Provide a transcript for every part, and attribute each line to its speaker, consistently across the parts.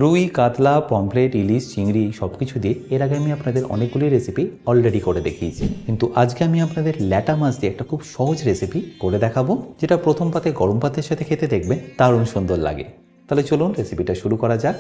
Speaker 1: রুই, কাতলা, পমফ্রেট, ইলিশ, চিংড়ি সব কিছু দিয়ে এর আগে আমি আপনাদের অনেকগুলি রেসিপি অলরেডি করে দেখিয়েছি, কিন্তু আজকে আমি আপনাদের ল্যাটা মাছ দিয়ে একটা খুব সহজ রেসিপি করে দেখাবো, যেটা প্রথম পাতে গরম ভাতের সাথে খেতে দেখবেন দারুণ সুন্দর লাগে। তাহলে চলুন রেসিপিটা শুরু করা যাক।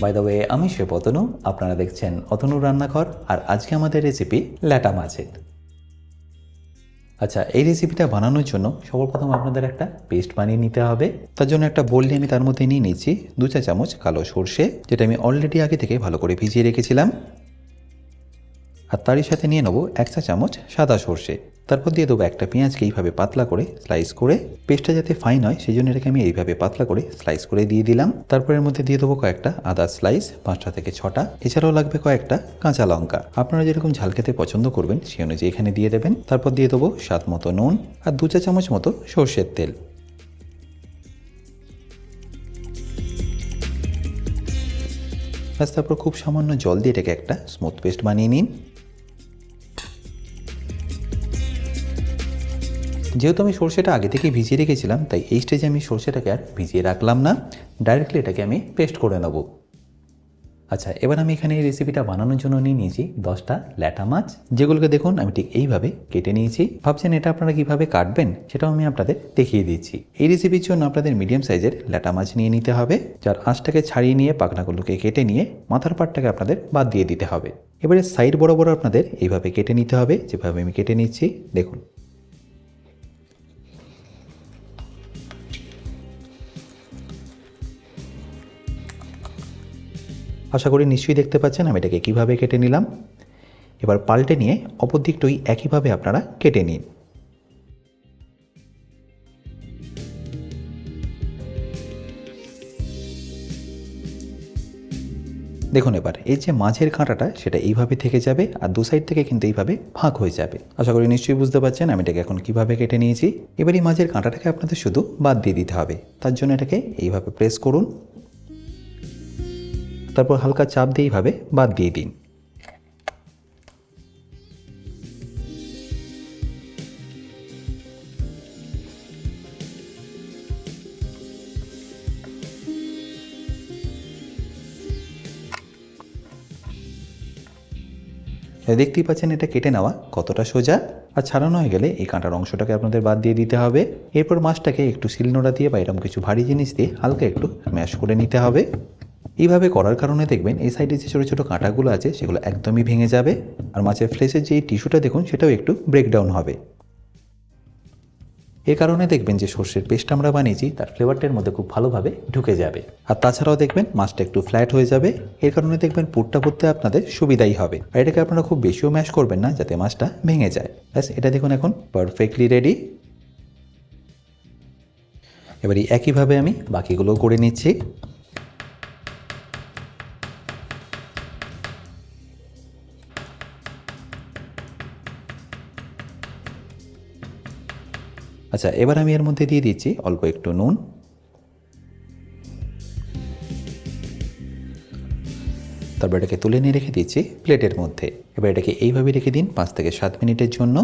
Speaker 1: বাই দ্য ওয়ে, আমি শেফ অতনু, আপনারা দেখছেন অতনুর রান্নাঘর, আর আজকে আমাদের রেসিপি ল্যাটা মাছের। আচ্ছা, এই রেসিপিটা বানানোর জন্য সর্বপ্রথম আপনাদের একটা পেস্ট বানিয়ে নিতে হবে। তার জন্য একটা বোল নিয়ে আমি তার মধ্যে নিয়ে নিচ্ছি 2 চা চামচ কালো সর্ষে, যেটা আমি অলরেডি আগে থেকে ভালো করে ভিজিয়ে রেখেছিলাম। আর তারই সাথে নিয়ে নেবো 1 চা চামচ সাদা সর্ষে। তারপর দিয়ে দেবো একটা পেঁয়াজকে এইভাবে পাতলা করে স্লাইস করে, পেস্টটা যাতে ফাইন হয় সেই জন্য এটাকে আমি এইভাবে পাতলা করে স্লাইস করে দিয়ে দিলাম। তারপর এর মধ্যে দিয়ে দেবো কয়েকটা আদা স্লাইস, 5টা থেকে 6টা। এছাড়াও লাগবে কয়েকটা কাঁচা লঙ্কা, আপনারা যেরকম ঝাল খেতে পছন্দ করবেন সেই অনুযায়ী এখানে দিয়ে দেবেন। তারপর দিয়ে দেবো স্বাদ মতো নুন আর 2 চা চামচ মতো সর্ষের তেল। তারপর খুব সামান্য জল দিয়ে এটাকে একটা স্মুথ পেস্ট বানিয়ে নিন। যেহেতু আমি সর্ষেটা আগে থেকে ভিজিয়ে রেখেছিলাম, তাই এই স্টেজে আমি সর্ষেটাকে আর ভিজিয়ে রাখলাম না, ডাইরেক্টলি এটাকে আমি পেস্ট করে নেব। আচ্ছা, এবার আমি এখানে এই রেসিপিটা বানানোর জন্য নিয়ে নিয়েছি 10টা ল্যাটা মাছ, যেগুলোকে দেখুন আমি ঠিক এইভাবে কেটে নিয়েছি। ভাবছেন এটা আপনারা কিভাবে কাটবেন, সেটাও আমি আপনাদের দেখিয়ে দিচ্ছি। এই রেসিপির জন্য আপনাদের মিডিয়াম সাইজের ল্যাটা মাছ নিয়ে নিতে হবে, যার আঁশটাকে ছাড়িয়ে নিয়ে পাখনাগুলোকে কেটে নিয়ে মাথার পাটটাকে আপনাদের বাদ দিয়ে দিতে হবে। এবারে সাইড বরাবর আপনাদের এইভাবে কেটে নিতে হবে, যেভাবে আমি কেটে নিচ্ছি দেখুন। আশা করি নিশ্চয়ই দেখতে পাচ্ছেন আমি এটাকে কীভাবে কেটে নিলাম। এবার পাল্টে নিয়ে অপর দিকটাই একইভাবে আপনারা কেটে নিন। দেখুন, এবার এই যে মাছের কাঁটাটা সেটা এইভাবে থেকে যাবে, আর 2 সাইড থেকে কিন্তু এইভাবে ফাঁক হয়ে যাবে। আশা করি নিশ্চয়ই বুঝতে পারছেন আমি এটাকে এখন কীভাবে কেটে নিয়েছি। এবার এই মাছের কাঁটাটাকে আপনাদের শুধু বাদ দিয়ে দিতে হবে। তার জন্য এটাকে এইভাবে প্রেস করুন, তারপর হালকা চাপ দিয়ে এইভাবে বাদ দিয়ে দিন। দেখতেই পাচ্ছেন এটা কেটে নেওয়া কতটা সোজা। আর ছাড়ানো হয়ে গেলে এই কাঁটার অংশটাকে আপনাদের বাদ দিয়ে দিতে হবে। এরপর মাছটাকে একটু শিলনোড়া দিয়ে বা এরকম কিছু ভারী জিনিস দিয়ে হালকা একটু ম্যাশ করে নিতে হবে। এইভাবে করার কারণে দেখবেন এই সাইডে যে ছোটো ছোটো কাঁটাগুলো আছে সেগুলো একদমই ভেঙে যাবে, আর মাছের ফ্লেশের যে টিস্যুটা দেখুন সেটাও একটু ব্রেকডাউন হবে। এর কারণে দেখবেন যে সর্ষের পেস্ট আমরা বানিয়েছি তার ফ্লেভারটার মধ্যে খুব ভালোভাবে ঢুকে যাবে। আর তাছাড়াও দেখবেন মাছটা একটু ফ্ল্যাট হয়ে যাবে। এর কারণে দেখবেন পুরটা করতে আপনাদের সুবিধাই হবে। আর এটাকে আপনারা খুব বেশিও ম্যাশ করবেন না যাতে মাছটা ভেঙে যায়। ব্যাস, এটা দেখুন এখন পারফেক্টলি রেডি। এবারে একইভাবে আমি বাকিগুলোও করে নিচ্ছি। আচ্ছা, এবার আমি এর মধ্যে দিয়ে দিচ্ছি অল্প একটু নুন। তারপর এটাকে তুলে নিয়ে রেখে দিচ্ছি প্লেটের মধ্যে। এবার এটাকে এইভাবে রেখে দিন 5 থেকে 7 মিনিটের জন্য।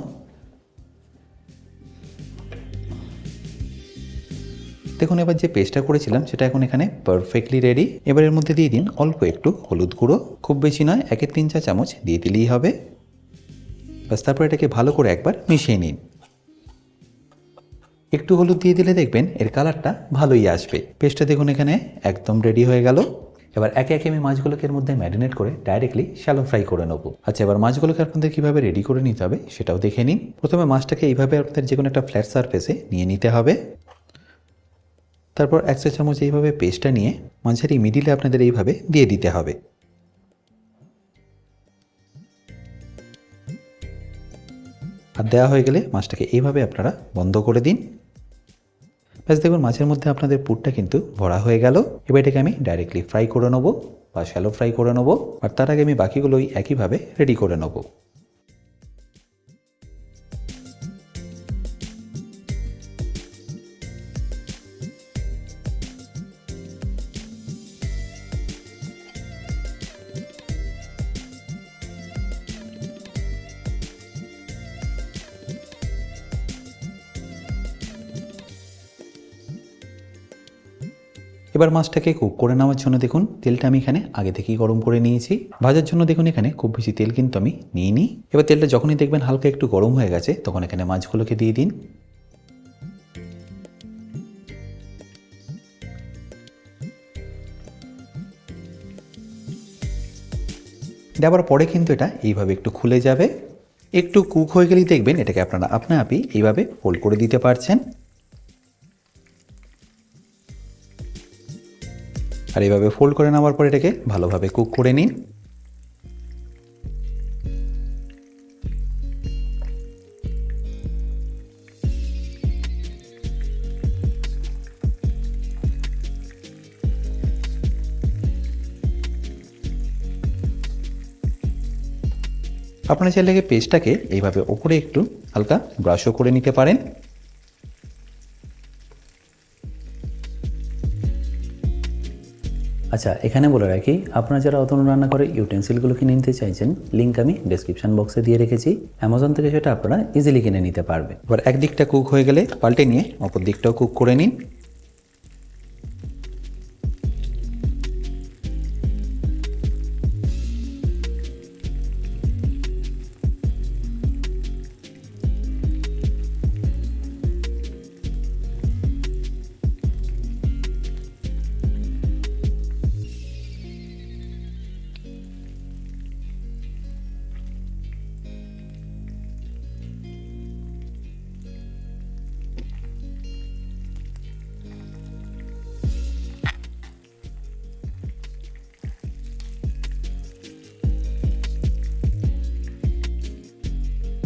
Speaker 1: দেখুন, এবার যে পেস্টটা করেছিলাম সেটা এখন এখানে পারফেক্টলি রেডি। এবার এর মধ্যে দিয়ে দিন অল্প একটু হলুদ গুঁড়ো, খুব বেশি নয়, 1-3 চা চামচ দিয়ে দিলেই হবে। ব্যাস, তারপর এটাকে ভালো করে একবার মিশিয়ে নিন। একটু হলুদ দিয়ে দিলে দেখবেন এর কালারটা ভালোই আসবে। পেস্টটা দেখুন এখানে একদম রেডি হয়ে গেল। এবার একে একে আমি মাছগুলোকে এর মধ্যে ম্যারিনেট করে ডাইরেক্টলি শ্যালো ফ্রাই করে নেবো। আচ্ছা, এবার মাছগুলোকে আপনাদের কীভাবে রেডি করে নিতে হবে সেটাও দেখে নিন। প্রথমে মাছটাকে এইভাবে আপনাদের যে কোনো একটা ফ্ল্যাট সারফেসে নিয়ে নিতে হবে। তারপর 1 চা চামচ এইভাবে পেস্টটা নিয়ে মাছের এই মিডিলে আপনাদের এইভাবে দিয়ে দিতে হবে। আর দেওয়া হয়ে গেলে মাছটাকে এইভাবে আপনারা বন্ধ করে দিন। ব্যাস, দেখুন মাছের মধ্যে আপনাদের পুরটা কিন্তু ভরা হয়ে গেল। এবার এটাকে আমি ডাইরেক্টলি ফ্রাই করে নেবো বা শ্যালো ফ্রাই করে নেবো। আর তার আগে আমি বাকিগুলোই একইভাবে রেডি করে নেবো। এবার মাছটাকে কুক করে নেওয়ার জন্য দেখুন তেলটা আমি এখানে আগে থেকেই গরম করে নিয়েছি। ভাজার জন্য দেখুন এখানে খুব বেশি তেল কিন্তু আমি নিইনি। এবার তেলটা যখনই দেখবেন হালকা একটু গরম হয়ে গেছে তখন এখানে মাছগুলোকে দিয়ে দিন। দেওয়ার পরে কিন্তু এটা এইভাবে একটু খুলে যাবে। একটু কুক হয়ে গেলেই দেখবেন এটাকে আপনারা আপনা আপনি এইভাবে ফোল্ড করে দিতে পারছেন। আর এইভাবে ফোল্ড করে নেওয়ার পর এটাকে ভালোভাবে কুক করে নিন। আপনারা চাইলে পেস্টটাকে এইভাবে ওপরে একটু হালকা ব্রাশও করে নিতে পারেন।
Speaker 2: আচ্ছা, এখানে বলে রাখি, আপনারা যারা অতনু রান্নাঘরের ইউটেন্সিলগুলো কিনে নিতে চাইছেন, লিঙ্ক আমি ডেসক্রিপশন বক্সে দিয়ে রেখেছি। অ্যামাজন থেকে সেটা আপনারা ইজিলি কিনে নিতে পারবেন।
Speaker 1: এবার একদিকটা কুক হয়ে গেলে পাল্টে নিয়ে অপর দিকটাও কুক করে নিন।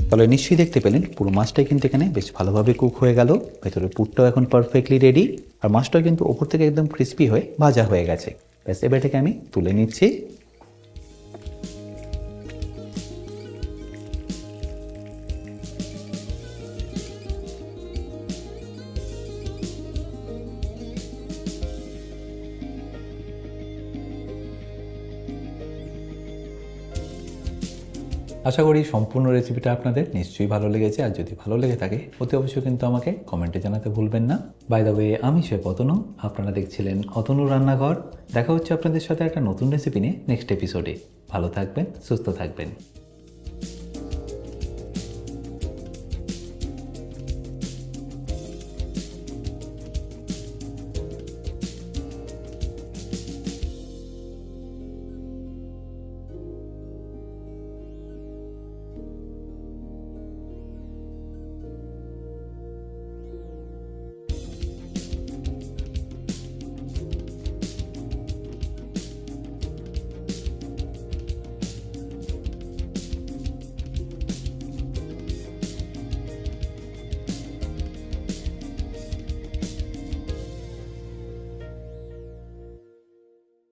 Speaker 1: তাহলে নিশ্চয়ই দেখতে পেলেন পুরো মাছটাই কিন্তু এখানে বেশ ভালোভাবে কুক হয়ে গেল। ভেতরে পুরটাও এখন পারফেক্টলি রেডি, আর মাছটাও কিন্তু ওপর থেকে একদম ক্রিস্পি হয়ে ভাজা হয়ে গেছে। ব্যাস এবার এটাকে আমি তুলে নিচ্ছি। আশা করি সম্পূর্ণ রেসিপিটা আপনাদের নিশ্চয়ই ভালো লেগেছে। আর যদি ভালো লেগে থাকে অতি অবশ্যই কিন্তু আমাকে কমেন্টে জানাতে ভুলবেন না। বাই দ্য ওয়ে, আমি শেফ অতনু, আপনারা দেখছিলেন অতনু রান্নাঘর। দেখা হচ্ছে আপনাদের সাথে একটা নতুন রেসিপি নিয়ে নেক্সট এপিসোডে। ভালো থাকবেন, সুস্থ থাকবেন।